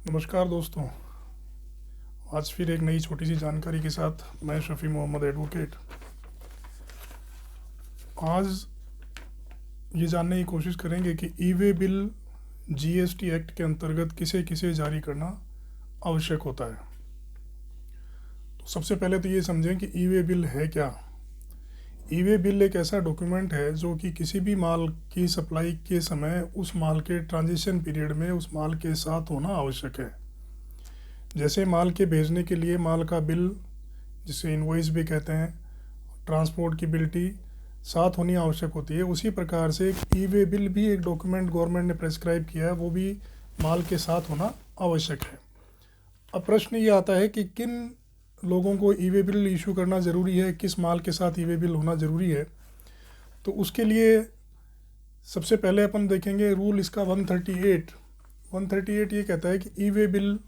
नमस्कार दोस्तों। आज फिर एक नई छोटी सी जानकारी के साथ मैं शफी मोहम्मद एडवोकेट आज ये जानने की कोशिश करेंगे कि ई वे बिल जीएसटी एक्ट के अंतर्गत किसे किसे जारी करना आवश्यक होता है। तो सबसे पहले तो ये समझें कि ई वे बिल है क्या। ई वे बिल एक ऐसा डॉक्यूमेंट है जो कि किसी भी माल की सप्लाई के समय उस माल के ट्रांजिशन पीरियड में उस माल के साथ होना आवश्यक है। जैसे माल के भेजने के लिए माल का बिल, जिसे इनवॉइस भी कहते हैं, ट्रांसपोर्ट की बिल्टी साथ होनी आवश्यक होती है, उसी प्रकार से एक ई वे बिल भी एक डॉक्यूमेंट गवर्नमेंट ने प्रेस्क्राइब किया है, वो भी माल के साथ होना आवश्यक है। अब प्रश्न ये आता है कि किन लोगों को ई वे बिल इशू करना ज़रूरी है, किस माल के साथ ई वे बिल होना ज़रूरी है। तो उसके लिए सबसे पहले अपन देखेंगे रूल इसका 138 ये कहता है कि ई वे बिल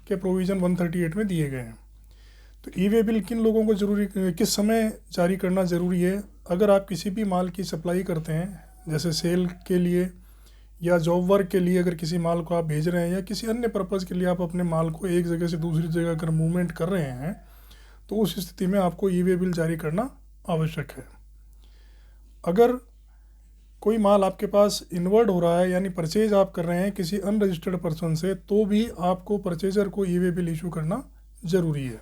के प्रोविज़न 138 में दिए गए हैं। तो ई वे बिल किन लोगों को किस समय जारी करना ज़रूरी है। अगर आप किसी भी माल की सप्लाई करते हैं, जैसे सेल के लिए या जॉब वर्क के लिए, अगर किसी माल को आप भेज रहे हैं या किसी अन्य पर्पज़ के लिए आप अपने माल को एक जगह से दूसरी जगह अगर मूवमेंट कर रहे हैं, तो उस स्थिति में आपको ई वे बिल जारी करना आवश्यक है। अगर कोई माल आपके पास इनवर्ड हो रहा है, यानी परचेज आप कर रहे हैं किसी अनरजिस्टर्ड पर्सन से, तो भी आपको परचेजर को ई वे बिल इशू करना ज़रूरी है।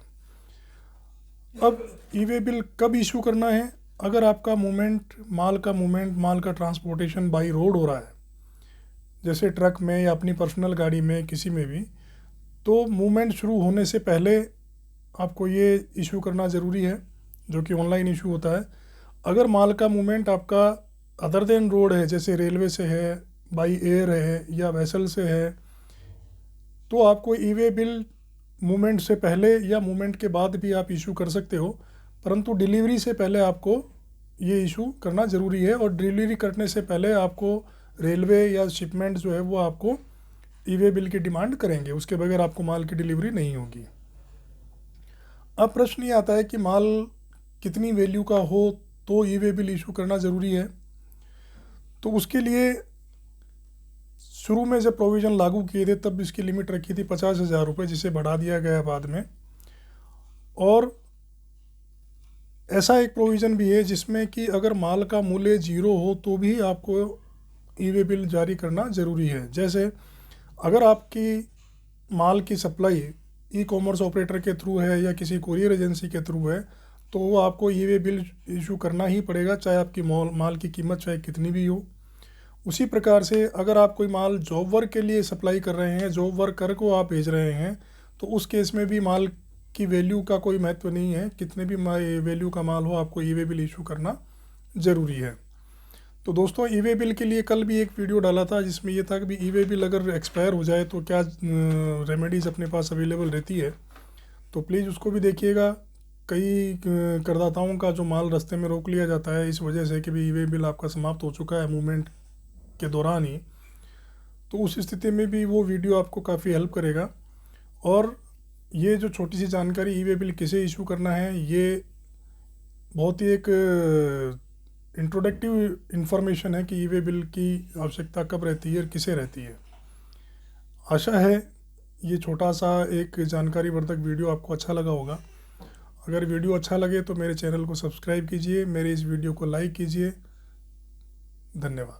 अब ई वे बिल कब इशू करना है? अगर आपका माल का ट्रांसपोर्टेशन बाई रोड हो रहा है, जैसे ट्रक में या अपनी पर्सनल गाड़ी में, किसी में भी, तो मूवमेंट शुरू होने से पहले आपको ये इशू करना ज़रूरी है, जो कि ऑनलाइन इशू होता है। अगर माल का मूवमेंट आपका अदर देन रोड है, जैसे रेलवे से है, बाई एयर है या वेसल से है, तो आपको ई वे बिल मूवमेंट से पहले या मूवमेंट के बाद भी आप इशू कर सकते हो, परंतु डिलीवरी से पहले आपको ये इशू करना ज़रूरी है। और डिलीवरी करने से पहले आपको रेलवे या शिपमेंट जो है वो आपको ई वे बिल की डिमांड करेंगे, उसके बगैर आपको माल की डिलीवरी नहीं होगी। अब प्रश्न ये आता है कि माल कितनी वैल्यू का हो तो ई वे बिल इशू करना ज़रूरी है। तो उसके लिए शुरू में जब प्रोविज़न लागू किए थे तब इसकी लिमिट रखी थी 50,000 रुपये, जिसे बढ़ा दिया गया बाद में। और ऐसा एक प्रोविज़न भी है जिसमें कि अगर माल का मूल्य 0 हो तो भी आपको ई वे बिल जारी करना ज़रूरी है। जैसे अगर आपकी माल की सप्लाई ई कॉमर्स ऑपरेटर के थ्रू है या किसी कुरियर एजेंसी के थ्रू है, तो वो आपको ई वे बिल इशू करना ही पड़ेगा, चाहे आपकी माल की कीमत चाहे कितनी भी हो। उसी प्रकार से अगर आप कोई माल जॉब वर्क के लिए सप्लाई कर रहे हैं, जॉब वर्कर को आप भेज रहे हैं, तो उस केस में भी माल की वैल्यू का कोई महत्व नहीं है, कितने भी वैल्यू का माल हो आपको ई वे बिल इशू करना ज़रूरी है। तो दोस्तों, ई वे बिल के लिए कल भी एक वीडियो डाला था जिसमें ये था कि ई वे बिल अगर एक्सपायर हो जाए तो क्या रेमेडीज़ अपने पास अवेलेबल रहती है। तो प्लीज़ उसको भी देखिएगा। कई करदाताओं का जो माल रास्ते में रोक लिया जाता है इस वजह से कि भी ई वे बिल आपका समाप्त हो चुका है मूवमेंट के दौरान ही, तो उस स्थिति में भी वो वीडियो आपको काफ़ी हेल्प करेगा। और ये जो छोटी सी जानकारी ई वे बिल किसे इशू करना है, ये बहुत ही एक इंट्रोडक्टिव इन्फॉर्मेशन है कि ई वे बिल की आवश्यकता कब रहती है और किसे रहती है। आशा है ये छोटा सा एक जानकारीवर्धक वीडियो आपको अच्छा लगा होगा। अगर वीडियो अच्छा लगे तो मेरे चैनल को सब्सक्राइब कीजिए, मेरे इस वीडियो को लाइक कीजिए। धन्यवाद।